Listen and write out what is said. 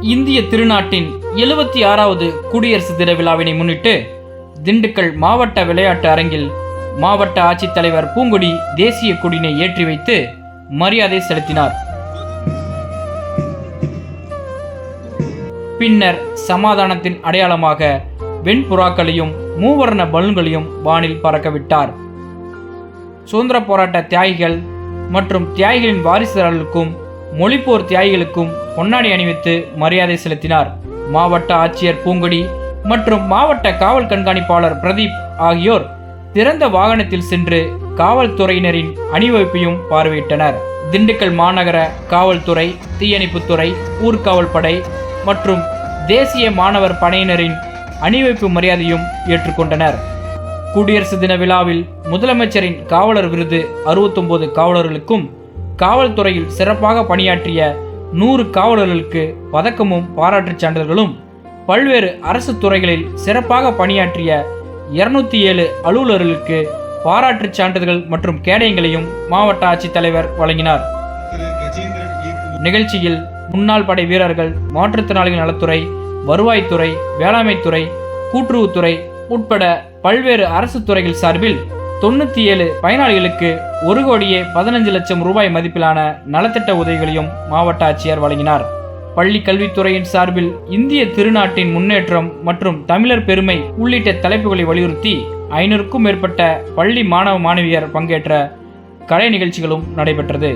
இந்திய திருநாட்டின் 76வது குடியரசு தின விழாவினை முன்னிட்டு திண்டுக்கல் மாவட்ட விளையாட்டு அரங்கில் மாவட்ட ஆட்சித்தலைவர் பூங்கொடி தேசிய கொடியினை ஏற்றி வைத்து மரியாதை செலுத்தினார். பின்னர் சமாதானத்தின் அடையாளமாக வெண்புறாக்களையும் மூவர்ண பலூன்களையும் வானில் பறக்கவிட்டார். சுதந்திர போராட்ட தியாகிகள் மற்றும் தியாகிகளின் வாரிசுகளுக்கும் மொழிப்போர் தியாகிகளுக்கும் பொன்னாடை அணிவித்து மரியாதை செலுத்தினார். மாவட்ட ஆட்சியர் பூங்கொடி மற்றும் மாவட்ட காவல் கண்காணிப்பாளர் பிரதீப் ஆகியோர் திறந்த வாகனத்தில் சென்று காவல்துறையினரின் அணிவகுப்பையும் பார்வையிட்டனர். திண்டுக்கல் மாநகர காவல்துறை, தீயணைப்புத்துறை, ஊர்காவல் படை மற்றும் தேசிய மாணவர் படையினரின் அணிவகுப்பு மரியாதையும் ஏற்றுக்கொண்டனர். குடியரசு தின விழாவில் முதலமைச்சரின் காவலர் விருது 69 காவலர்களுக்கும், காவல்துறையில் சிறப்பாக பணியாற்றிய 100 காவலர்களுக்கு பதக்கமும் பாராட்டுச் சான்றிதழ்களும், பல்வேறு அரசு துறைகளில் சிறப்பாக பணியாற்றிய 207 அலுவலர்களுக்கு பாராட்டுச் சான்றிதழ்கள் மற்றும் கேடயங்களையும் மாவட்ட ஆட்சித்தலைவர் வழங்கினார். நிகழ்ச்சியில் முன்னாள் படை வீரர்கள், மாற்றுத்திறனாளிகள் நலத்துறை, வருவாய்த்துறை, வேளாண்மைத்துறை, கூட்டுறவுத்துறை உட்பட பல்வேறு அரசு துறைகள் சார்பில் 97 பயனாளிகளுக்கு 1,15,00,000 ரூபாய் மதிப்பிலான நலத்திட்ட உதவிகளையும் மாவட்ட ஆட்சியர் வழங்கினார். பள்ளி கல்வித்துறையின் சார்பில் இந்திய திருநாட்டின் முன்னேற்றம் மற்றும் தமிழர் பெருமை உள்ளிட்ட தலைப்புகளை வலியுறுத்தி 500க்கும் மேற்பட்ட பள்ளி மாணவ மாணவியர் பங்கேற்ற கலை நிகழ்ச்சிகளும் நடைபெற்றது.